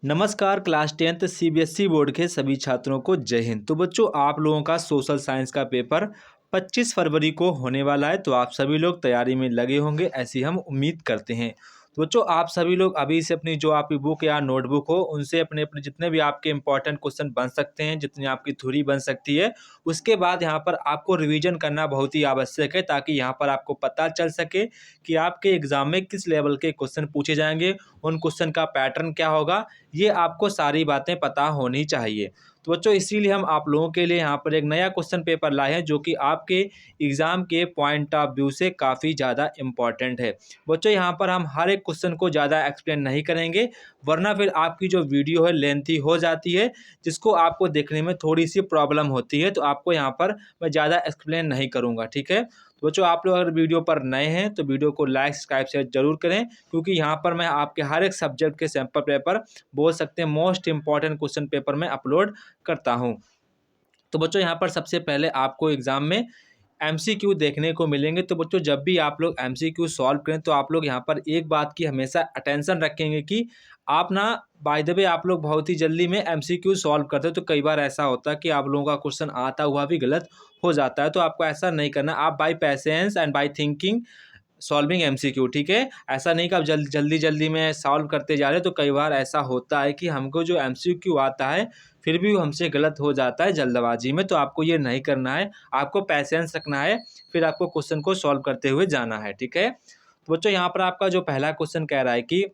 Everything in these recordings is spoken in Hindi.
नमस्कार क्लास 10th सीबीएसई बोर्ड के सभी छात्रों को जय हिंद। तो बच्चों आप लोगों का सोशल साइंस का पेपर 25 फरवरी को होने वाला है। तो आप सभी लोग तैयारी में लगे होंगे ऐसी हम उम्मीद करते हैं। तो बच्चों आप सभी लोग अभी से अपनी जो आपकी बुक या नोटबुक हो उनसे अपने अपने जितने भी आपके इंपॉर्टेंट क्वेश्चन बन सकते हैं, जितनी आपकी थ्योरी बन सकती है, उसके बाद यहाँ पर आपको रिवीजन करना बहुत ही आवश्यक है, ताकि यहाँ पर आपको पता चल सके कि आपके एग्जाम में किस लेवल के क्वेश्चन पूछे जाएंगे, उन क्वेश्चन का पैटर्न क्या होगा, ये आपको सारी बातें पता होनी चाहिए। तो बच्चों इसीलिए हम आप लोगों के लिए यहाँ पर एक नया क्वेश्चन पेपर लाए हैं, जो कि आपके एग्ज़ाम के पॉइंट ऑफ व्यू से काफ़ी ज़्यादा इम्पॉर्टेंट है। बच्चों यहाँ पर हम हर एक क्वेश्चन को ज़्यादा एक्सप्लेन नहीं करेंगे, वरना फिर आपकी जो वीडियो है लेंथी हो जाती है, जिसको आपको देखने में थोड़ी सी प्रॉब्लम होती है। तो आपको यहाँ पर मैं ज़्यादा एक्सप्लेन नहीं करूँगा, ठीक है। तो बच्चों आप लोग अगर वीडियो पर नए हैं तो वीडियो को लाइक सब्सक्राइब शेयर जरूर करें, क्योंकि यहाँ पर मैं आपके हर एक सब्जेक्ट के सैंपल पेपर बोल सकते हैं मोस्ट इंपॉर्टेंट क्वेश्चन पेपर में अपलोड करता हूँ। तो बच्चों यहाँ पर सबसे पहले आपको एग्जाम में एमसीक्यू देखने को मिलेंगे। तो बच्चों जब भी आप लोग एमसीक्यू सॉल्व करें तो आप लोग यहाँ पर एक बात की हमेशा अटेंशन रखेंगे कि आप ना, बाय द वे आप लोग बहुत ही जल्दी में एमसीक्यू सॉल्व करते हो, तो कई बार ऐसा होता है कि आप लोगों का क्वेश्चन आता हुआ भी गलत हो जाता है। तो आपको ऐसा नहीं करना, आप by patience and by thinking solving MCQ, ठीक है। ऐसा नहीं कि आप जल्दी जल्दी में सॉल्व करते जा रहे हो। तो कई बार ऐसा होता है कि हमको जो एमसीक्यू आता है फिर भी वो हमसे गलत हो जाता है जल्दबाजी में। तो आपको ये नहीं करना है, आपको पैसेंस रखना है, फिर आपको क्वेश्चन को सॉल्व करते हुए जाना है, ठीक है। तो बच्चों यहाँ पर आपका जो पहला क्वेश्चन कह रहा है कि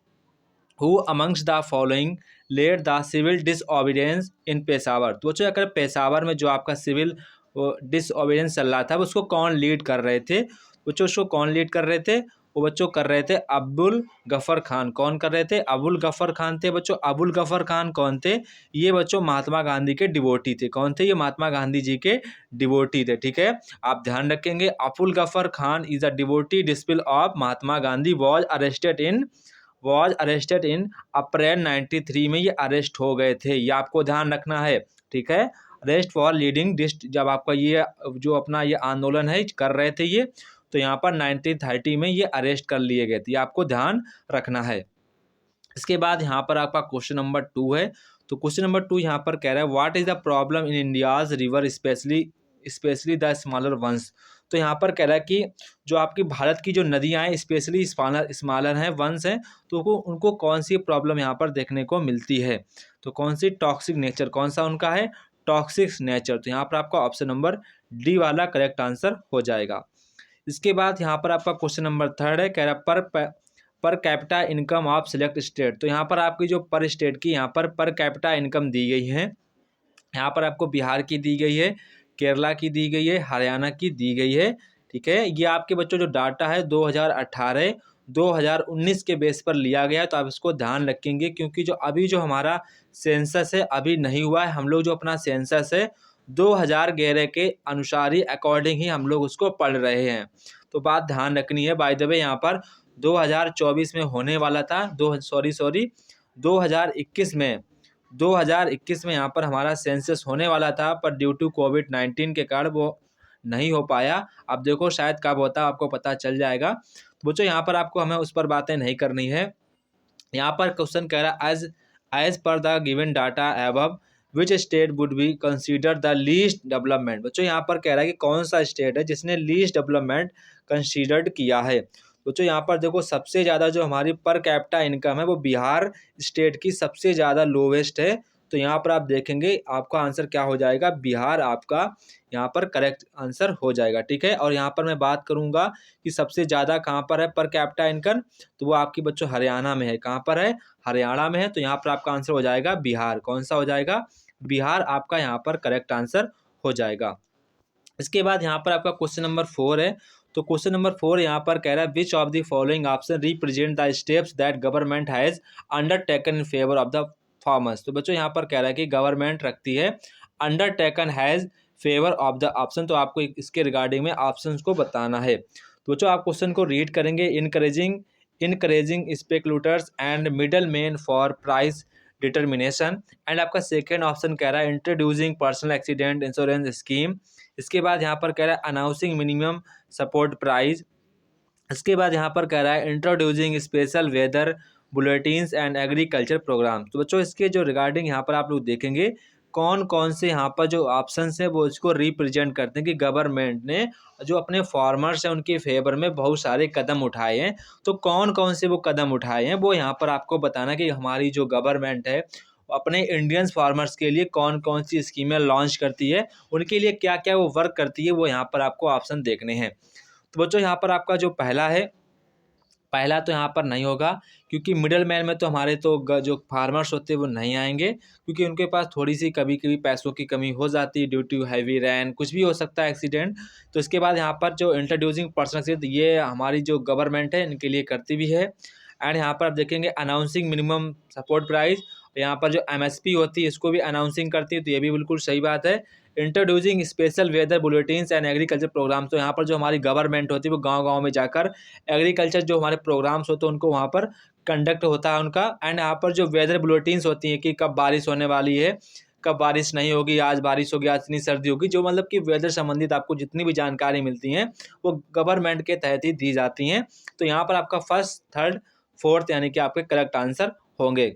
who amongst the following led the civil disobedience in Peshawar. तो बच्चों अगर पेशावर में जो आपका सिविल डिसओबीडियंस चल रहा था उसको कौन लीड कर रहे थे। बच्चों उसको कौन लीड कर रहे थे, वो बच्चों कर रहे थे अब्दुल गफर खान। कौन कर रहे थे, अबुल गफर खान थे। बच्चों अबुल गफर खान कौन थे, ये बच्चों महात्मा गांधी के डिवोटी थे। कौन थे, ये महात्मा गांधी जी के डिवोटी थे, ठीक है। आप ध्यान रखेंगे, Abul Ghaffar Khan is a devotee disciple of Mahatma Gandhi, was arrested in April 93 में ये अरेस्ट हो गए थे। ये आपको ध्यान रखना है, ठीक है। अरेस्ट फॉर लीडिंग डिस्ट, जब आपका ये जो अपना ये आंदोलन है कर रहे थे ये, तो यहाँ पर 1930 में ये अरेस्ट कर लिए गए थे। ये आपको ध्यान रखना है। इसके बाद यहाँ पर आपका क्वेश्चन नंबर 2 है। तो क्वेश्चन नंबर 2 यहाँ पर कह रहा है what is the problem in India's river specially the smaller once. तो यहाँ पर कह रहा है कि जो आपकी भारत की जो नदियाँ हैं स्पेशली स्मॉलर हैं, वंस हैं, तो उनको कौन सी प्रॉब्लम यहाँ पर देखने को मिलती है। तो कौन सी टॉक्सिक नेचर, कौन सा उनका है, टॉक्सिक नेचर। तो यहाँ पर आपका ऑप्शन नंबर डी वाला करेक्ट आंसर हो जाएगा। इसके बाद यहाँ पर आपका क्वेश्चन नंबर 3 है, कह रहा per capita income of select state. तो यहाँ पर आपकी जो पर स्टेट की यहाँ पर कैपिटा इनकम दी गई है। यहाँ पर आपको बिहार की दी गई है, केरला की दी गई है, हरियाणा की दी गई है, ठीक है। ये आपके बच्चों जो डाटा है 2018 2019 के बेस पर लिया गया है। तो आप इसको ध्यान रखेंगे, क्योंकि जो अभी जो हमारा सेंसस है अभी नहीं हुआ है। हम लोग जो अपना सेंसस है 2011 के अनुसार ही अकॉर्डिंग ही हम लोग उसको पढ़ रहे हैं। तो बात ध्यान रखनी है। बाय द वे यहाँ पर 2024 में होने वाला था, 2021 में यहाँ पर हमारा सेंसस होने वाला था, पर ड्यू टू कोविड-19 के कारण वो नहीं हो पाया। अब देखो शायद कब होता है, आपको पता चल जाएगा। तो बच्चों यहाँ पर आपको हमें उस पर बातें नहीं करनी है। यहाँ पर क्वेश्चन कह रहा है as per the given data above which state would be consider the least development. बच्चों यहाँ पर कह रहा है कि कौन सा स्टेट है जिसने लीस्ट डेवलपमेंट कंसीडर्ड किया है। बच्चों यहाँ पर देखो सबसे ज़्यादा जो हमारी पर कैपिटा इनकम है वो बिहार स्टेट की सबसे ज़्यादा लोवेस्ट है। तो यहाँ पर आप देखेंगे आपका आंसर क्या हो जाएगा, बिहार आपका यहाँ पर करेक्ट आंसर हो जाएगा, ठीक है। और यहाँ पर मैं बात करूँगा कि सबसे ज़्यादा कहाँ पर है पर कैपिटा इनकम, तो वो आपकी बच्चों हरियाणा में है। कहाँ पर है, हरियाणा में है। तो यहाँ पर आपका आंसर हो जाएगा बिहार। कौन सा हो जाएगा, बिहार आपका यहाँ पर करेक्ट आंसर हो जाएगा। इसके बाद यहाँ पर आपका क्वेश्चन नंबर 4 है। तो क्वेश्चन नंबर 4 यहाँ पर कह रहा है विच of the following option represent the steps that government has undertaken in favour of the farmers. तो बच्चों यहाँ पर कह रहा है कि गवर्नमेंट रखती है undertaken has favour of the option. तो आपको इसके रिगार्डिंग में ऑप्शंस को बताना है। तो बच्चों आप क्वेश्चन को रीड करेंगे, encouraging speculators and middle man for price determination. And आपका सेकेंड ऑप्शन कह रहा है introducing personal accident insurance scheme. इसके बाद यहाँ पर कह रहा है अनाउंसिंग मिनिमम सपोर्ट प्राइस। इसके बाद यहाँ पर कह रहा है introducing special weather bulletins and agriculture programme. तो बच्चों इसके जो रिगार्डिंग यहाँ पर आप लोग देखेंगे कौन कौन से यहाँ पर जो ऑप्शंस हैं वो इसको रिप्रेजेंट करते हैं कि गवर्नमेंट ने जो अपने फार्मर्स हैं उनके फेवर में बहुत सारे कदम उठाए हैं। तो कौन कौन से वो कदम उठाए हैं वो यहाँ पर आपको बताना कि हमारी जो गवर्नमेंट है अपने इंडियंस फार्मर्स के लिए कौन कौन सी स्कीमें लॉन्च करती है, उनके लिए क्या क्या वो वर्क करती है, वो यहाँ पर आपको ऑप्शन देखने हैं। तो बच्चों यहाँ पर आपका जो पहला तो यहाँ पर नहीं होगा, क्योंकि मिडल मैन में तो हमारे तो जो फार्मर्स होते हैं वो नहीं आएंगे, क्योंकि उनके पास थोड़ी सी कभी कभी पैसों की कमी हो जाती है ड्यू टू हैवी रेन, कुछ भी हो सकता है एक्सीडेंट। तो इसके बाद यहाँ पर जो इंट्रोड्यूसिंग पर्सन ये हमारी जो गवर्नमेंट है इनके लिए करती भी है। एंड यहाँ पर आप देखेंगे अनाउंसिंग मिनिमम सपोर्ट प्राइस, यहाँ पर जो एमएसपी होती है इसको भी अनाउंसिंग करती है, तो ये भी बिल्कुल सही बात है। Introducing special weather bulletins and agriculture programme, तो यहाँ पर जो हमारी गवर्नमेंट होती है वो गांव-गांव में जाकर एग्रीकल्चर जो हमारे प्रोग्राम्स होते हैं उनको वहाँ पर कंडक्ट होता है उनका। एंड यहाँ पर जो वेदर बुलेटिन्स होती हैं कि कब बारिश होने वाली है, कब बारिश नहीं होगी, आज बारिश होगी, आज इतनी सर्दी होगी, जो मतलब कि वेदर संबंधित आपको जितनी भी जानकारी मिलती हैं वो गवर्नमेंट के तहत ही दी जाती हैं। तो यहाँ पर आपका फर्स्ट, थर्ड, फोर्थ यानी कि आपके करेक्ट आंसर होंगे।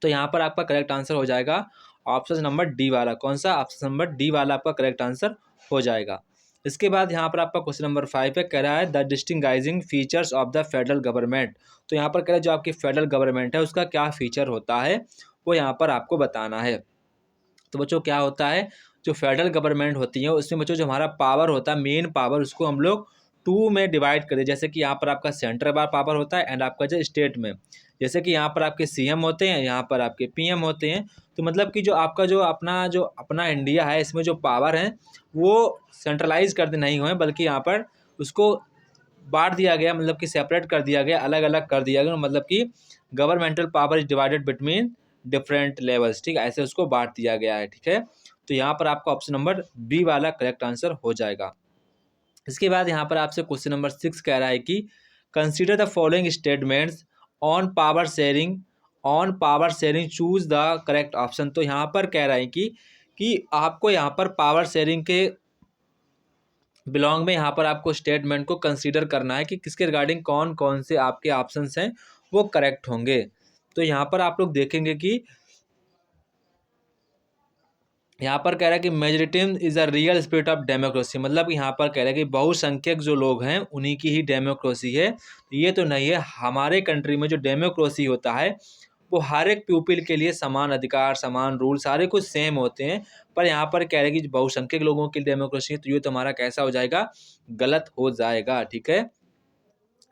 तो यहाँ पर आपका करेक्ट आंसर हो जाएगा ऑप्शन नंबर डी वाला। कौन सा? ऑप्शन नंबर डी वाला आपका करेक्ट आंसर हो जाएगा। इसके बाद यहाँ पर आपका क्वेश्चन नंबर 5 पे कह रहा है the distinguishing features of the federal government. तो यहाँ पर कह रहा है जो आपकी फेडरल गवर्नमेंट है उसका क्या फीचर होता है वो यहाँ पर आपको बताना है। तो बच्चों क्या होता है, जो फेडरल गवर्नमेंट होती है उसमें बच्चों जो हमारा पावर होता है, मेन पावर, उसको हम लोग टू में डिवाइड करें। जैसे कि यहाँ पर आपका सेंट्रल पावर होता है एंड आपका जो स्टेट में, जैसे कि यहाँ पर आपके सीएम होते हैं, यहाँ पर आपके पीएम होते हैं। तो मतलब कि जो आपका जो अपना इंडिया है इसमें जो पावर है वो सेंट्रलाइज करते नहीं हुए, बल्कि यहाँ पर उसको बांट दिया गया, मतलब कि सेपरेट कर दिया गया, अलग अलग कर दिया गया, मतलब कि governmental power is divided between different levels. ठीक है, ऐसे उसको बांट दिया गया है। ठीक है, तो यहाँ पर आपका ऑप्शन नंबर बी वाला करेक्ट आंसर हो जाएगा। इसके बाद यहाँ पर आपसे क्वेश्चन नंबर 6 कह रहा है कि consider the following statements on power sharing choose the correct option. तो यहाँ पर कह रहा है कि आपको यहाँ पर पावर शेयरिंग के बिलोंग में यहाँ पर आपको स्टेटमेंट को कंसीडर करना है कि किसके रिगार्डिंग कौन कौन से आपके ऑप्शंस हैं वो करेक्ट होंगे। तो यहाँ पर आप लोग देखेंगे कि यहाँ पर कह रहा है कि majoritarianism is a real spirit of democracy, मतलब यहाँ पर कह रहा है कि बहुसंख्यक जो लोग हैं उन्हीं की ही डेमोक्रेसी है। ये तो नहीं है, हमारे कंट्री में जो डेमोक्रेसी होता है वो हर एक पीपल के लिए समान अधिकार, समान रूल, सारे कुछ सेम होते हैं। पर यहाँ पर कह रहे हैं कि बहुसंख्यक लोगों की डेमोक्रेसी है, तो ये तो हमारा कैसा हो जाएगा, गलत हो जाएगा। ठीक है,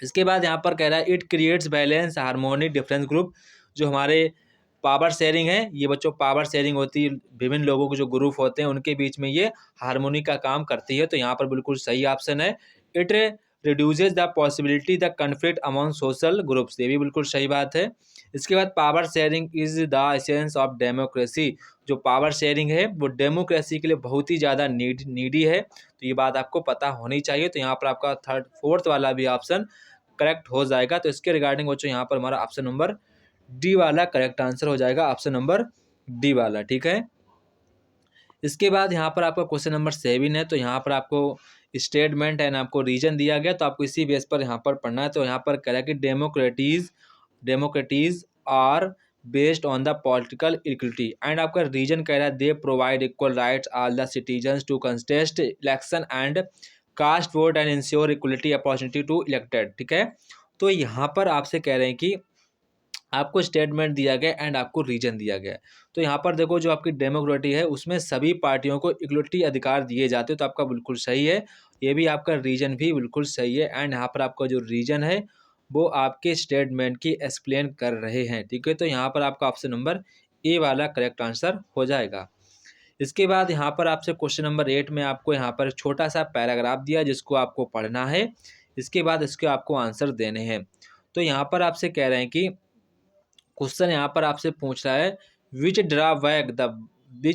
इसके बाद यहाँ पर कह रहा है it creates balance harmony difference group. जो हमारे पावर शेयरिंग है, ये बच्चों पावर शेयरिंग होती है, विभिन्न लोगों के जो ग्रुप होते हैं उनके बीच में ये हार्मोनी का काम करती है। तो यहाँ पर बिल्कुल सही ऑप्शन है। It reduces the possibility the conflict among social groups, ये भी बिल्कुल सही बात है। इसके बाद power sharing is the essence of democracy. जो पावर शेयरिंग है वो डेमोक्रेसी के लिए बहुत ही ज़्यादा नीडी है, तो ये बात आपको पता होनी चाहिए। तो यहाँ पर आपका थर्ड, फोर्थ वाला भी ऑप्शन करेक्ट हो जाएगा। तो इसके रिगार्डिंग बच्चों यहाँ पर हमारा ऑप्शन नंबर डी वाला करेक्ट आंसर हो जाएगा, ऑप्शन नंबर डी वाला। ठीक है, इसके बाद यहाँ पर आपका क्वेश्चन नंबर 7 है। तो यहाँ पर आपको स्टेटमेंट एंड आपको रीजन दिया गया, तो आपको इसी बेस पर यहाँ पर पढ़ना है। तो यहाँ पर कह रहा है कि democracies are based on the political equality and आपका रीजन कह रहा है they provide equal rights all the citizens to contest election and cast vote and ensure equality opportunity to elected. ठीक है, तो यहाँ पर आपसे कह रहे हैं कि आपको स्टेटमेंट दिया गया एंड आपको रीजन दिया गया। तो यहाँ पर देखो जो आपकी डेमोक्रेसी है उसमें सभी पार्टियों को इक्वलिटी अधिकार दिए जाते हैं, तो आपका बिल्कुल सही है। ये भी आपका रीजन भी बिल्कुल सही है। एंड यहाँ पर आपका जो रीजन है वो आपके स्टेटमेंट की एक्सप्लेन कर रहे हैं। ठीक है, तो यहाँ पर आपका ऑप्शन नंबर ए वाला करेक्ट आंसर हो जाएगा। इसके बाद यहाँ पर आपसे क्वेश्चन नंबर 8 में आपको यहाँ पर छोटा सा पैराग्राफ दिया जिसको आपको पढ़ना है। इसके बाद इसके आपको आंसर देने हैं। तो यहाँ पर आपसे कह रहे हैं कि क्वेश्चन यहाँ पर आपसे पूछ रहा है which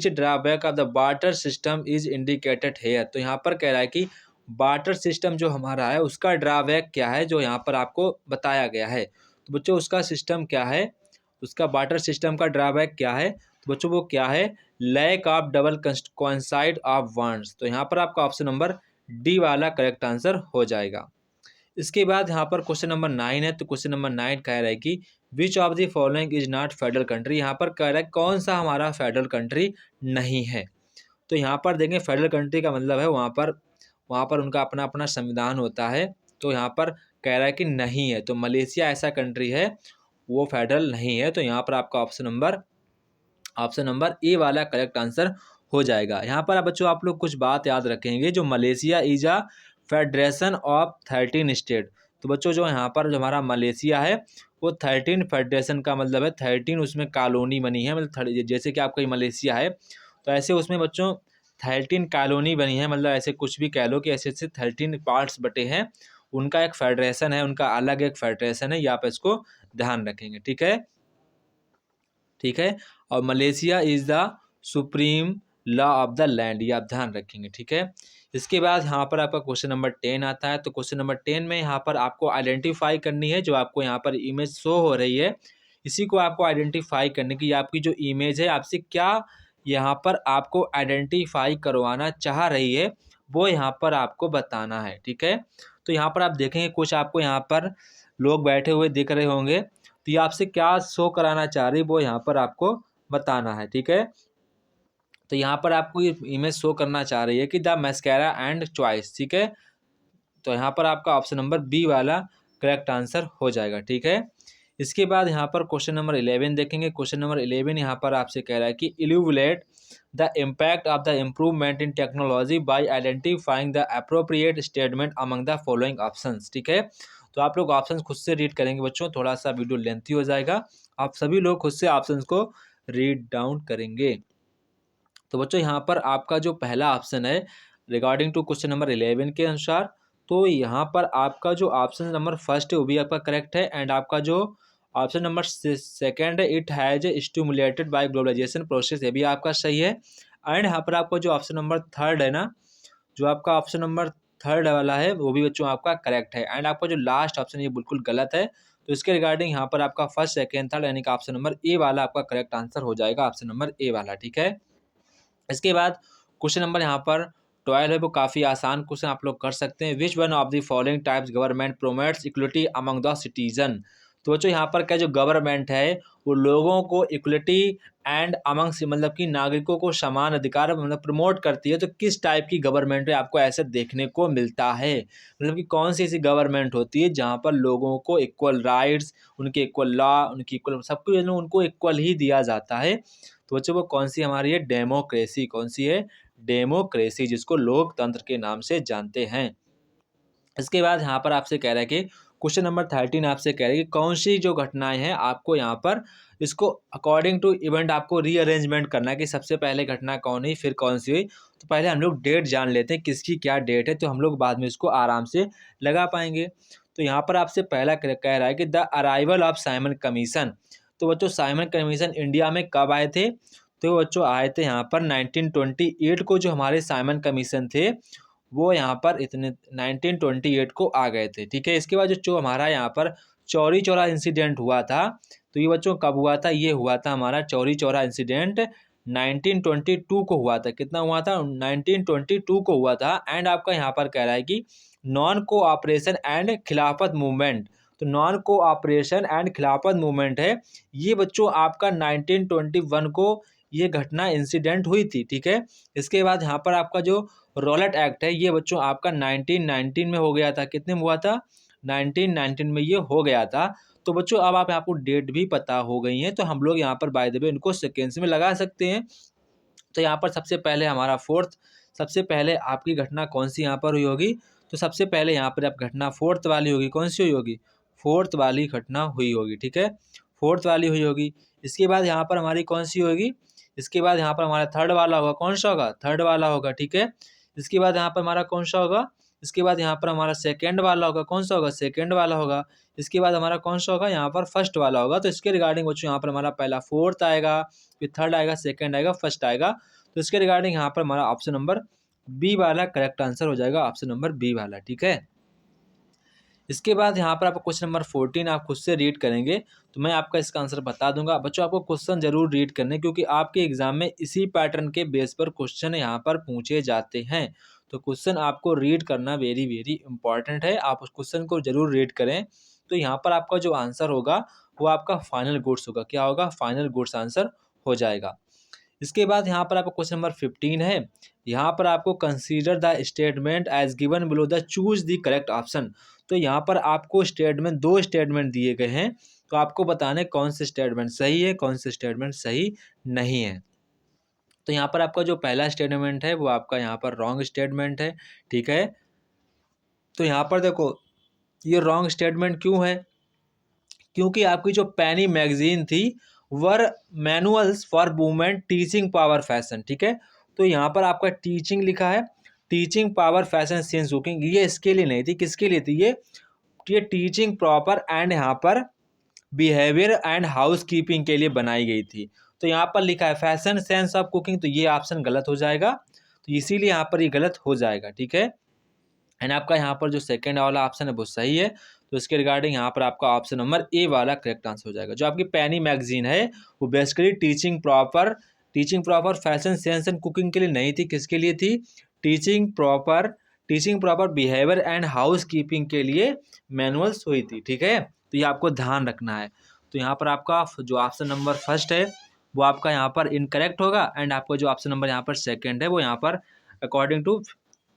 drawback of the barter system is indicated here. तो यहाँ पर कह रहा है कि बार्टर सिस्टम जो हमारा है उसका ड्रॉबैक क्या है, जो यहाँ पर आपको बताया गया है। तो बच्चों उसका सिस्टम क्या है, उसका बार्टर सिस्टम का ड्रॉबैक क्या है, तो बच्चों वो क्या है, lack of double coincide of wants. तो यहाँ पर आपका ऑप्शन नंबर डी वाला करेक्ट आंसर हो जाएगा। इसके बाद यहाँ पर क्वेश्चन नंबर 9 है, तो क्वेश्चन नंबर 9 कह रहा है कि which of the following is not federal country. यहाँ पर कह रहा है कौन सा हमारा फेडरल कंट्री नहीं है। तो यहाँ पर देखें फेडरल कंट्री का मतलब है वहाँ पर उनका अपना अपना संविधान होता है। तो यहाँ पर कह रहा है कि नहीं है, तो मलेशिया ऐसा कंट्री है वो फेडरल नहीं है। तो यहाँ पर आपका ऑप्शन नंबर ए वाला करेक्ट आंसर हो जाएगा। यहाँ पर बच्चों आप लोग कुछ बात याद रखेंगे, जो Malaysia is a federation of 13 state. तो बच्चों जो यहाँ पर जो हमारा मलेशिया है वो 13 फेडरेशन का मतलब है 13 उसमें कॉलोनी बनी है, मतलब जैसे कि आपका मलेशिया है तो ऐसे उसमें बच्चों 13 कॉलोनी बनी है, मतलब ऐसे कुछ भी कह लो कि ऐसे ऐसे 13 पार्ट्स बटे हैं, उनका एक फेडरेशन है, उनका अलग एक फेडरेशन है। यहाँ पर इसको ध्यान रखेंगे, ठीक है, ठीक है। और Malaysia is the supreme law of the land, ये आप ध्यान रखेंगे, ठीक है। इसके बाद यहाँ पर आपका क्वेश्चन नंबर 10 आता है। तो क्वेश्चन नंबर 10 में यहाँ पर आपको आइडेंटिफाई करनी है, जो आपको यहाँ पर इमेज शो हो रही है इसी को आपको आइडेंटिफाई करने की, आपकी जो इमेज है आपसे क्या यहाँ पर आपको आइडेंटिफाई करवाना चाह रही है वो यहाँ पर आपको बताना है, ठीक है। तो यहाँ पर आप देखेंगे कुछ आपको यहाँ पर लोग बैठे हुए दिख रहे होंगे, तो ये आपसे क्या शो कराना चाह रही है वो यहाँ पर आपको बताना है, ठीक है। तो यहाँ पर आपको ये इमेज शो करना चाह रही है कि द मस्कैरा एंड चॉइस, ठीक है। तो यहाँ पर आपका ऑप्शन नंबर बी वाला करेक्ट आंसर हो जाएगा, ठीक है। इसके बाद यहाँ पर क्वेश्चन नंबर 11 देखेंगे। क्वेश्चन नंबर 11 यहाँ पर आपसे कह रहा है कि illuminate the impact of the improvement in technology by identifying the appropriate statement among the following options, ठीक है। तो आप लोग ऑप्शंस खुद से रीड करेंगे बच्चों, थोड़ा सा वीडियो लेंथी हो जाएगा, आप सभी लोग खुद से ऑप्शंस को रीड डाउन करेंगे। तो बच्चों यहाँ पर आपका जो पहला ऑप्शन है रिगार्डिंग टू क्वेश्चन नंबर 11 के अनुसार, तो यहाँ पर आपका जो ऑप्शन नंबर फर्स्ट है वो भी आपका करेक्ट है, एंड आपका जो ऑप्शन नंबर सेकेंड है it has stimulated by globalisation process, ये भी आपका सही है। एंड यहाँ पर आपका जो ऑप्शन नंबर थर्ड है ना, जो आपका ऑप्शन नंबर थर्ड वाला है वो भी बच्चों आपका करेक्ट है। एंड आपका जो लास्ट ऑप्शन ये बिल्कुल गलत है, तो इसके रिगार्डिंग यहाँ पर आपका फर्स्ट सेकेंड थर्ड यानी कि ऑप्शन नंबर ए वाला आपका करेक्ट आंसर हो जाएगा, ऑप्शन नंबर ए वाला, ठीक है। इसके बाद क्वेश्चन नंबर यहाँ पर 12 है, वो काफ़ी आसान क्वेश्चन आप लोग कर सकते हैं। Which one of the following types government promotes equality among the citizen. तो बच्चों यहाँ पर क्या जो गवर्नमेंट है वो लोगों को इक्वलिटी एंड अमंग से मतलब कि नागरिकों को समान अधिकार मतलब प्रमोट करती है, तो किस टाइप की गवर्नमेंट है आपको ऐसे देखने को मिलता है, मतलब कि कौन सी ऐसी गवर्नमेंट होती है जहाँ पर लोगों को इक्वल राइट्स, उनके इक्वल लॉ, उनकी इक्वल सब कुछ उनको इक्वल ही दिया जाता है। तो बच्चों वो कौन सी हमारी है, डेमोक्रेसी, कौन सी है, डेमोक्रेसी, जिसको लोकतंत्र के नाम से जानते हैं। इसके बाद यहाँ पर आपसे कह रहा है कि क्वेश्चन नंबर 13 आपसे कह रहा है कि कौन सी जो घटनाएं हैं आपको यहाँ पर इसको अकॉर्डिंग टू इवेंट आपको रीअरेंजमेंट करना है कि सबसे पहले घटना कौन हुई फिर कौन सी हुई। तो पहले हम लोग डेट जान लेते हैं किसकी क्या डेट है, तो हम लोग बाद में इसको आराम से लगा पाएंगे। तो यहाँ पर आपसे पहला कह रहा है कि the arrival of Simon commission. तो बच्चों साइमन कमीशन इंडिया में कब आए थे, तो बच्चों आए थे यहाँ पर 1928 को। जो हमारे साइमन कमीशन थे वो यहाँ पर इतने 1928 को आ गए थे, ठीक है। इसके बाद जो हमारा यहाँ पर चौरी चौरा इंसिडेंट हुआ था, तो ये बच्चों कब हुआ था, ये हुआ था हमारा चौरी चौरा इंसिडेंट 1922 को हुआ था। कितना हुआ था, 1922 को हुआ था। एंड आपका यहाँ पर कह रहा है कि नॉन कोऑपरेशन एंड खिलाफत मूवमेंट। तो नॉन कोऑपरेशन एंड खिलाफत मूवमेंट है ये बच्चों आपका 1921 को ये घटना इंसिडेंट हुई थी, ठीक है। इसके बाद यहाँ पर आपका जो रॉलेट एक्ट है ये बच्चों आपका 1919 में हो गया था। कितने में हुआ था, 1919 में ये हो गया था। तो बच्चों अब आप आपको डेट भी पता हो गई है, तो हम लोग यहाँ पर बाय द वे इनको सेकेंड्स में लगा सकते हैं। तो यहाँ पर सबसे पहले हमारा सबसे पहले आपकी घटना कौन सी यहाँ पर हुई होगी, तो सबसे पहले यहाँ पर आप घटना फोर्थ वाली होगी, कौन सी हुई होगी, फोर्थ वाली घटना हुई होगी, ठीक है, फोर्थ वाली हुई होगी। इसके बाद यहाँ पर हमारी कौन सी होगी, इसके बाद यहाँ पर हमारा थर्ड वाला होगा, कौन सा होगा, थर्ड वाला होगा, ठीक है। इसके बाद यहाँ पर हमारा कौन सा होगा, इसके बाद यहाँ पर हमारा सेकंड वाला होगा, कौन सा होगा, सेकंड वाला होगा। इसके बाद हमारा कौन सा होगा, यहाँ पर फर्स्ट वाला होगा। तो इसके रिगार्डिंग बच्चों यहाँ पर हमारा पहला फोर्थ आएगा, फिर थर्ड आएगा, सेकंड आएगा, फर्स्ट आएगा। तो इसके रिगार्डिंग यहाँ पर हमारा ऑप्शन नंबर बी वाला करेक्ट आंसर हो जाएगा, ऑप्शन नंबर बी वाला, ठीक है। इसके बाद यहाँ पर आपको क्वेश्चन नंबर 14 आप खुद से रीड करेंगे, तो मैं आपका इसका आंसर बता दूंगा। बच्चों आपको क्वेश्चन जरूर रीड करने, क्योंकि आपके एग्जाम में इसी पैटर्न के बेस पर क्वेश्चन यहाँ पर पूछे जाते हैं। तो क्वेश्चन आपको रीड करना वेरी वेरी इंपॉर्टेंट है, आप उस क्वेश्चन को जरूर रीड करें। तो यहाँ पर आपका जो आंसर होगा वो आपका फाइनल गुड्स होगा। क्या होगा? फाइनल गुड्स आंसर हो जाएगा। इसके बाद यहाँ पर आपका क्वेश्चन नंबर 15 है। यहाँ पर आपको consider the statement as given below the choose the correct option. तो यहाँ पर आपको स्टेटमेंट, दो स्टेटमेंट दिए गए हैं, तो आपको बताने कौन से स्टेटमेंट सही है, कौन से स्टेटमेंट सही नहीं है। तो यहाँ पर आपका जो पहला स्टेटमेंट है वो आपका यहाँ पर रॉन्ग स्टेटमेंट है। ठीक है, तो यहाँ पर देखो ये रॉन्ग स्टेटमेंट क्यों है? क्योंकि आपकी जो पेनी मैगजीन थी were manuals for women teaching power fashion. ठीक है, तो यहाँ पर आपका टीचिंग लिखा है, teaching power fashion seams cooking, ये इसके लिए नहीं थी। किसके लिए थी? ये टीचिंग प्रॉपर एंड यहाँ पर बिहेवियर एंड हाउस कीपिंग के लिए बनाई गई थी। तो यहाँ पर लिखा है फैशन सेंस ऑफ कुकिंग, तो ये ऑप्शन गलत हो जाएगा, तो इसीलिए यहाँ पर ये गलत हो जाएगा। ठीक है, एंड आपका यहाँ पर जो सेकंड वाला ऑप्शन है वो सही है, तो इसके रिगार्डिंग यहाँ पर आपका ऑप्शन नंबर ए वाला करेक्ट आंसर हो जाएगा। जो आपकी पेनी मैगजीन है वो basically teaching proper fashion sense and cooking के लिए नहीं थी। किसके लिए थी? Teaching proper behaviour and house keeping के लिए मैनुअल्स हुई थी। ठीक है, तो ये आपको ध्यान रखना है। तो यहाँ पर आपका जो ऑप्शन नंबर फर्स्ट है वो आपका यहाँ पर इनकरेक्ट होगा, एंड आपका जो ऑप्शन नंबर यहाँ पर सेकंड है वो यहाँ पर अकॉर्डिंग टू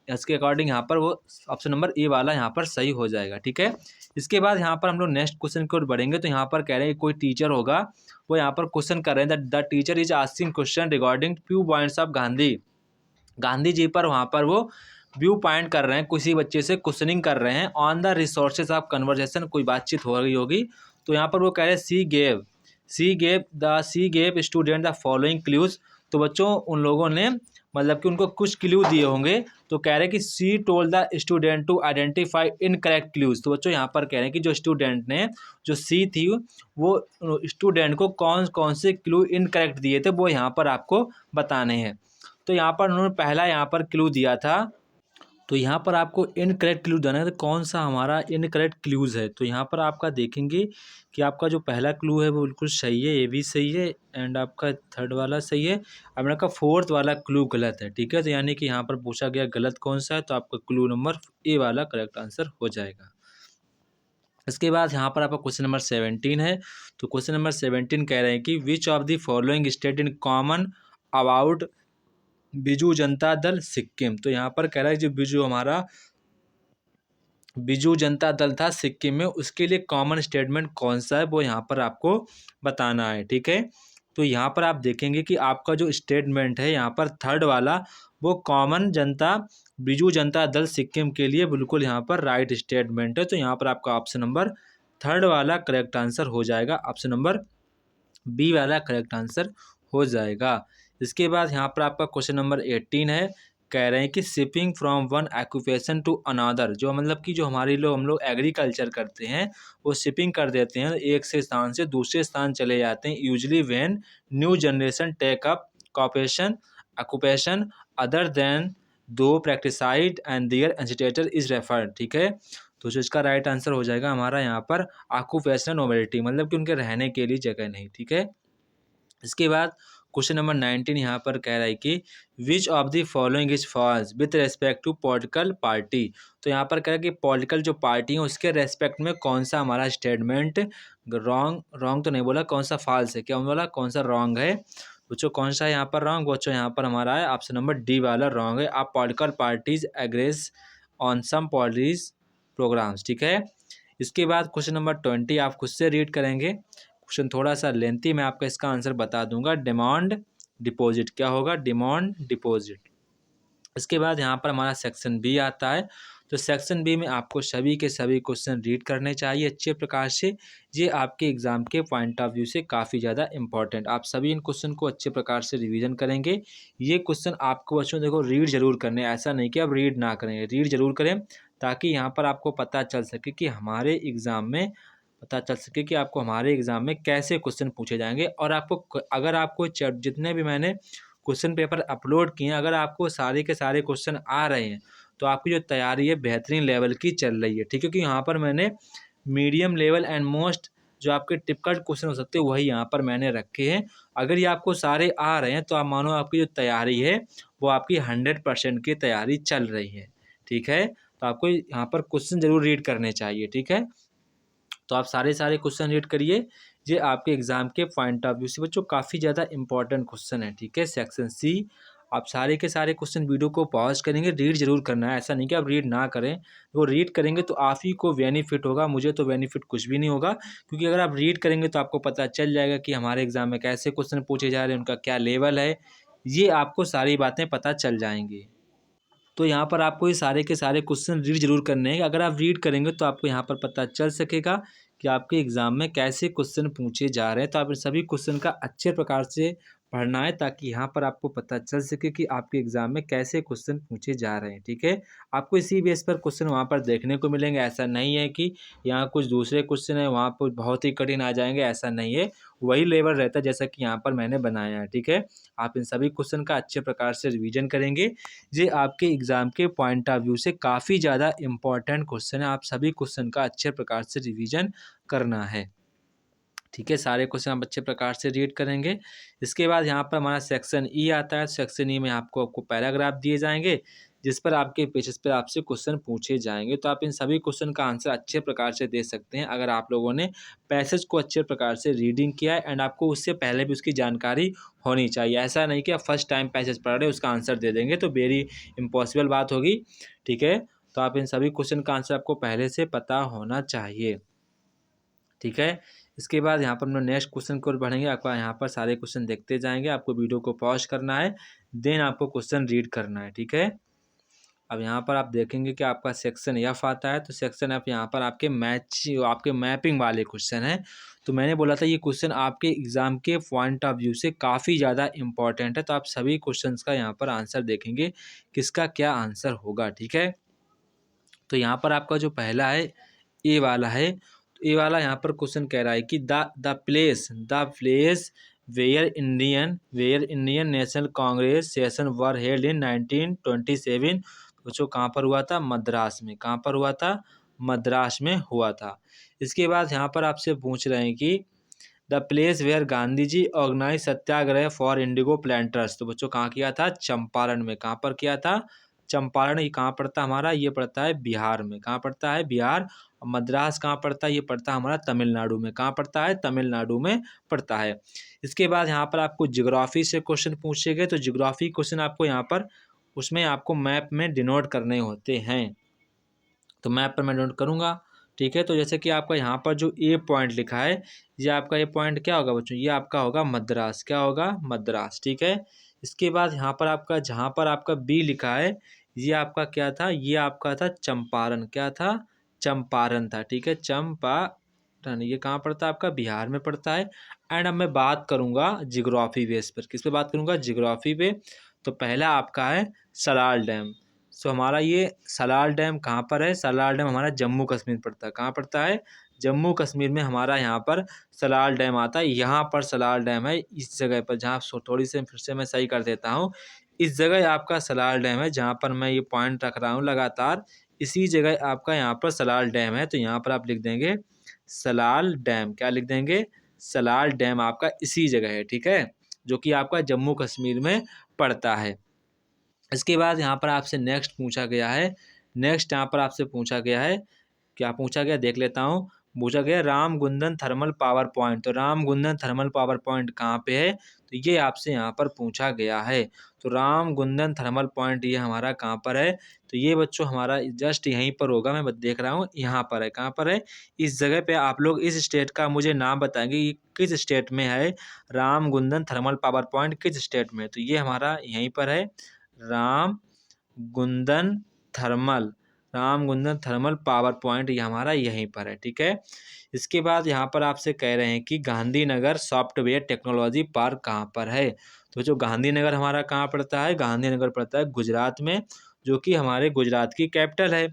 इसके अकॉर्डिंग यहाँ पर वो ऑप्शन नंबर ए वाला यहाँ पर सही हो जाएगा। ठीक है, इसके बाद यहाँ पर हम लोग नेक्स्ट क्वेश्चन की ओर बढ़ेंगे। तो यहाँ पर कह रहे हैं कोई टीचर होगा, वो यहाँ पर क्वेश्चन कर रहे हैं the teacher is asking question regarding view points of Gandhi ji पर वहाँ पर वो व्यू पॉइंट कर रहे हैं, किसी बच्चे से क्वेश्चनिंग कर रहे हैं on the resources of conversation, कोई बातचीत हो रही होगी। तो यहाँ पर वो कह रहे हैं सी gave student the following clues. तो बच्चों उन लोगों ने मतलब कि उनको कुछ क्लू दिए होंगे, तो कह रहे हैं कि she told the student to identify incorrect clues. तो बच्चों यहाँ पर कह रहे हैं कि जो स्टूडेंट ने, जो सी थी, वो स्टूडेंट को कौन कौन से क्लू इनकरेक्ट दिए थे वो यहाँ पर आपको बताने हैं। तो यहाँ पर उन्होंने पहला यहाँ पर क्लू दिया था, तो यहाँ पर आपको इनकरेक्ट क्लू देना है। तो कौन सा हमारा इनकरेक्ट क्लूज है? तो यहाँ पर आपका देखेंगे कि आपका जो पहला क्लू है वो बिल्कुल सही है, ये भी सही है, एंड आपका थर्ड वाला सही है, अब आपका फोर्थ वाला क्लू गलत है। ठीक है, तो यानी कि यहाँ पर पूछा गया गलत कौन सा है, तो आपका क्लू नंबर ए वाला करेक्ट आंसर हो जाएगा। इसके बाद यहाँ पर आपका क्वेश्चन नंबर 17 है। तो क्वेश्चन नंबर 17 कह रहे हैं कि which of the following state in common about Biju Janata Dal Sikkim. तो यहाँ पर कह रहा है जो बिजू जनता दल था सिक्किम में, उसके लिए कॉमन स्टेटमेंट कौन सा है वो यहाँ पर आपको बताना है। ठीक है, तो यहाँ पर आप देखेंगे कि आपका जो स्टेटमेंट है यहाँ पर थर्ड वाला, वो बिजू जनता दल सिक्किम के लिए बिल्कुल यहाँ पर राइट स्टेटमेंट है। तो यहाँ पर आपका ऑप्शन नंबर थर्ड वाला करेक्ट आंसर हो जाएगा, ऑप्शन नंबर बी वाला करेक्ट आंसर हो जाएगा। इसके बाद यहाँ पर आपका क्वेश्चन नंबर 18 है। कह रहे हैं कि shipping from one occupation to another, जो मतलब कि जो हम लोग एग्रीकल्चर करते हैं वो शिपिंग कर देते हैं, एक से स्थान से दूसरे स्थान चले जाते हैं। Usually when new generation take up occupation other than those practised and their ancestor is referred. ठीक है, तो जो इसका राइट आंसर हो जाएगा हमारा यहाँ पर ऑक्यूपेशनल नोबिलिटी, मतलब कि उनके रहने के लिए जगह नहीं। ठीक है, इसके बाद क्वेश्चन नंबर 19 यहाँ पर कह रहा है कि which of the following is false with respect to political party. तो यहाँ पर कह रहा है कि पॉलिटिकल जो पार्टी है उसके रेस्पेक्ट में कौन सा हमारा स्टेटमेंट रॉन्ग तो नहीं बोला, कौन सा फॉल्स है, क्या बोला कौन सा रॉन्ग है। बच्चों कौन सा यहाँ पर रॉन्ग? बच्चों यहाँ पर हमारा है ऑप्शन नंबर डी वाला रॉन्ग है। आप political parties agrees on some policies programmes. ठीक है, इसके बाद क्वेश्चन नंबर 20 आप खुद से रीड करेंगे, क्वेश्चन थोड़ा सा लेंथी, मैं आपका इसका आंसर बता दूंगा। डिमांड डिपॉजिट, क्या होगा? Demand deposit. इसके बाद यहाँ पर हमारा सेक्शन बी आता है। तो सेक्शन बी में आपको सभी के सभी क्वेश्चन रीड करने चाहिए अच्छे प्रकार से, ये आपके एग्जाम के पॉइंट ऑफ व्यू से काफ़ी ज़्यादा इंपॉर्टेंट। आप सभी इन क्वेश्चन को अच्छे प्रकार से रिवीजन करेंगे। ये क्वेश्चन आपको बच्चों देखो रीड जरूर करने, ऐसा नहीं कि आप रीड ना करें, रीड जरूर करें, ताकि यहाँ पर आपको पता चल सके कि हमारे एग्ज़ाम में आपको हमारे एग्ज़ाम में कैसे क्वेश्चन पूछे जाएंगे। और आपको अगर आपको जितने भी मैंने क्वेश्चन पेपर अपलोड किए हैं, अगर आपको सारे के सारे क्वेश्चन आ रहे हैं तो आपकी जो तैयारी है बेहतरीन लेवल की चल रही है। ठीक है, क्योंकि यहाँ पर मैंने मीडियम लेवल एंड मोस्ट जो आपके टिपिकल क्वेश्चन हो सकते हैं वही यहाँ पर मैंने रखे हैं। अगर ये आपको सारे आ रहे हैं तो आप मानो आपकी जो तैयारी है वो आपकी 100% की तैयारी चल रही है, ठीक है। तो आपको यहाँ पर क्वेश्चन ज़रूर रीड करने चाहिए, ठीक है। तो आप सारे क्वेश्चन रीड करिए, ये आपके एग्ज़ाम के पॉइंट ऑफ व्यू से बच्चों काफ़ी ज़्यादा इंपॉर्टेंट क्वेश्चन है, ठीक है। सेक्शन सी, आप सारे के सारे क्वेश्चन वीडियो को पॉज करेंगे, रीड ज़रूर करना है, ऐसा नहीं कि आप रीड ना करें। वो रीड करेंगे तो आप ही को बेनिफिट होगा, मुझे तो बेनिफिट कुछ भी नहीं होगा, क्योंकि अगर आप रीड करेंगे तो आपको पता चल जाएगा कि हमारे एग्ज़ाम में कैसे क्वेश्चन पूछे जा रहे हैं, उनका क्या लेवल है, ये आपको सारी बातें पता चल जाएंगी। तो यहाँ पर आपको ये सारे के सारे क्वेश्चन रीड ज़रूर करने हैं। अगर आप रीड करेंगे तो आपको यहाँ पर पता चल सकेगा कि आपके एग्ज़ाम में कैसे क्वेश्चन पूछे जा रहे हैं। तो आप इन सभी क्वेश्चन का अच्छे प्रकार से पढ़ना है, ताकि यहाँ पर आपको पता चल सके कि आपके एग्ज़ाम में कैसे क्वेश्चन पूछे जा रहे हैं, ठीक है। आपको इसी बेस पर क्वेश्चन वहाँ पर देखने को मिलेंगे। ऐसा नहीं है कि यहाँ कुछ दूसरे क्वेश्चन है वहाँ पर बहुत ही कठिन आ जाएंगे, ऐसा नहीं है। वही लेवल रहता है जैसा कि यहाँ पर मैंने बनाया है, ठीक है। आप इन सभी क्वेश्चन का अच्छे प्रकार से रिविजन करेंगे। ये आपके एग्ज़ाम के पॉइंट ऑफ व्यू से काफ़ी ज़्यादा इम्पॉर्टेंट क्वेश्चन है। आप सभी क्वेश्चन का अच्छे प्रकार से रिवीजन करना है, ठीक है। सारे क्वेश्चन आप अच्छे प्रकार से रीड करेंगे। इसके बाद यहाँ पर हमारा सेक्शन ई आता है। सेक्शन ई में आपको पैराग्राफ दिए जाएंगे, जिस पर आपके पेजेस पर आपसे क्वेश्चन पूछे जाएंगे। तो आप इन सभी क्वेश्चन का आंसर अच्छे प्रकार से दे सकते हैं, अगर आप लोगों ने पैसेज को अच्छे प्रकार से रीडिंग किया है, एंड आपको उससे पहले भी उसकी जानकारी होनी चाहिए। ऐसा नहीं कि आप फर्स्ट टाइम पैसेज पढ़ रहे हो उसका आंसर दे देंगे, तो वेरी इम्पॉसिबल बात होगी, ठीक है। तो आप इन सभी क्वेश्चन का आंसर आपको पहले से पता होना चाहिए, ठीक है। इसके बाद यहाँ पर हम लोग नेक्स्ट क्वेश्चन की ओर बढ़ेंगे। आपका यहाँ पर सारे क्वेश्चन देखते जाएंगे, आपको वीडियो को पॉज करना है, देन आपको क्वेश्चन रीड करना है, ठीक है। अब यहाँ पर आप देखेंगे कि आपका सेक्शन एफ आता है। तो सेक्शन एफ यहाँ पर आपके मैपिंग वाले क्वेश्चन हैं। तो मैंने बोला था ये क्वेश्चन आपके एग्ज़ाम के पॉइंट ऑफ व्यू से काफ़ी ज़्यादा इंपॉर्टेंट है। तो आप सभी क्वेश्चंस का यहाँ पर आंसर देखेंगे, किसका क्या आंसर होगा, ठीक है। तो यहाँ पर आपका जो पहला है ए वाला है। तो ए वाला यहाँ पर क्वेश्चन कह रहा है कि the place where Indian National Congress session were held in 1927। बच्चों कहाँ पर हुआ था? मद्रास में। कहाँ पर हुआ था? मद्रास में हुआ था। इसके बाद यहाँ पर आपसे पूछ रहे हैं कि the place where Gandhi ji organise satyagraha for indigo planters. तो बच्चों कहाँ किया था? चंपारण में। कहाँ पर किया था? चंपारण। ये कहाँ पड़ता है हमारा? ये पड़ता है बिहार में। कहाँ पड़ता है? बिहार। मद्रास कहाँ पड़ता है? ये पड़ता है हमारा तमिलनाडु में। कहाँ पड़ता है? तमिलनाडु में पड़ता है। इसके बाद यहाँ पर आपको जियोग्राफी से क्वेश्चन पूछे गए। तो जियोग्राफी क्वेश्चन आपको यहाँ पर उसमें आपको मैप में डिनोट करने होते हैं। तो मैप पर मैं डिनोट करूँगा, ठीक है। तो जैसे कि आपका यहाँ पर जो ए पॉइंट लिखा है, ये आपका ये पॉइंट क्या होगा बच्चों? ये आपका होगा मद्रास। क्या होगा? मद्रास, ठीक है। इसके बाद यहाँ पर आपका जहाँ पर आपका बी लिखा है, ये आपका क्या था? ये आपका था चंपारण। क्या था? चंपारण था, ठीक है। चंपारण ये कहाँ पड़ता है? आपका बिहार में पड़ता है। एंड अब मैं बात करूँगा जियोग्राफी बेस पर। किस पे बात करूँगा? जियोग्राफी पे। तो पहला आपका है सलाल डैम। सो हमारा ये सलाल डैम कहाँ पर है? सलाल डैम हमारा जम्मू कश्मीर पड़ता है। कहाँ पड़ता है? जम्मू कश्मीर में हमारा यहाँ पर सलाल डैम आता है। यहाँ पर सलाल डैम है, इस जगह पर, जहाँ थोड़ी सी फिर से मैं सही कर देता हूँ। इस जगह आपका सलाल डैम है, जहाँ पर मैं ये पॉइंट रख रहा हूँ लगातार, इसी जगह आपका यहाँ पर सलाल डैम है। तो यहाँ पर आप लिख देंगे सलाल डैम। क्या लिख देंगे? सलाल डैम आपका इसी जगह है, ठीक है, जो कि आपका जम्मू कश्मीर में पड़ता है। इसके बाद यहाँ पर आपसे नेक्स्ट पूछा गया है, नेक्स्ट यहाँ पर आपसे पूछा गया है, क्या पूछा गया देख लेता हूँ। पूछा गया रामगुंदन थर्मल पावर पॉइंट। तो रामगुंदन थर्मल पावर पॉइंट कहाँ पे है? तो ये आपसे यहाँ पर पूछा गया है। तो रामगुंदन थर्मल पॉइंट ये हमारा कहाँ पर है? तो ये बच्चों हमारा जस्ट यहीं पर होगा, मैं देख रहा हूँ यहाँ पर है। कहाँ पर है? इस जगह पे। आप लोग इस स्टेट का मुझे नाम बताएंगे, ये किस स्टेट में है रामगुंदन थर्मल पावर पॉइंट, किस स्टेट में? तो ये हमारा यहीं पर है, रामगुंदन थर्मल रामगुंदन थर्मल पावर पॉइंट ये हमारा यहीं पर है, ठीक है। इसके बाद यहाँ पर आपसे कह रहे हैं कि गांधीनगर सॉफ्टवेयर टेक्नोलॉजी पार्क कहाँ पर है? तो जो गांधीनगर हमारा कहाँ पड़ता है? गांधीनगर पड़ता है गुजरात में, जो कि हमारे गुजरात की कैपिटल है।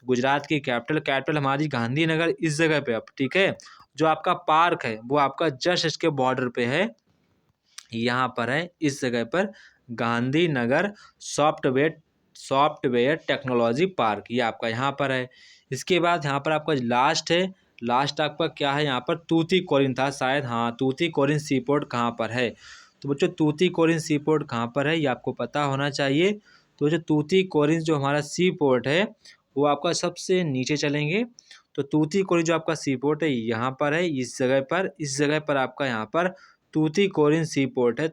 गुजरात की कैपिटल हमारी गांधीनगर इस जगह पे, अब ठीक है। जो आपका पार्क है वो आपका जस्ट इसके बॉर्डर पे है, यहाँ पर है, इस जगह पर गांधीनगर सॉफ्टवेयर टेक्नोलॉजी पार्क, ये आपका यहाँ पर है। इसके बाद यहाँ पर आपका लास्ट है, लास्ट आपका क्या है? यहाँ पर तूतीकोरिन था शायद, हाँ, तूतीकोरिन सी पोर्ट कहाँ पर है? तो बच्चों तूतीकोरिन सी पोर्ट कहाँ पर है ये आपको पता होना चाहिए। तो जो तूतीकोरिन जो हमारा सी पोर्ट है वो आपका सबसे नीचे चलेंगे। तो तूतीकोरिन जो आपका सी पोर्ट है यहाँ पर है, इस जगह पर आपका यहाँ पर तूतीकोरिन सी पोर्ट है।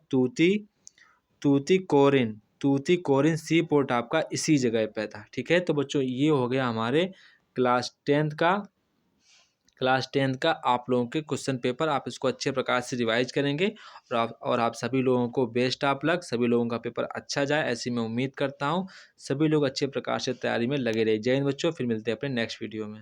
तूतीकोरिन सी पोर्ट आपका इसी जगह पे था। ठीक है, तो बच्चों ये हो गया हमारे क्लास टेंथ का आप लोगों के क्वेश्चन पेपर। आप इसको अच्छे प्रकार से रिवाइज करेंगे और आप सभी लोगों को बेस्ट ऑफ लक। सभी लोगों का पेपर अच्छा जाए ऐसी मैं उम्मीद करता हूँ। सभी लोग अच्छे प्रकार से तैयारी में लगे रहे। जय हिंद बच्चों, फिर मिलते हैं अपने नेक्स्ट वीडियो में।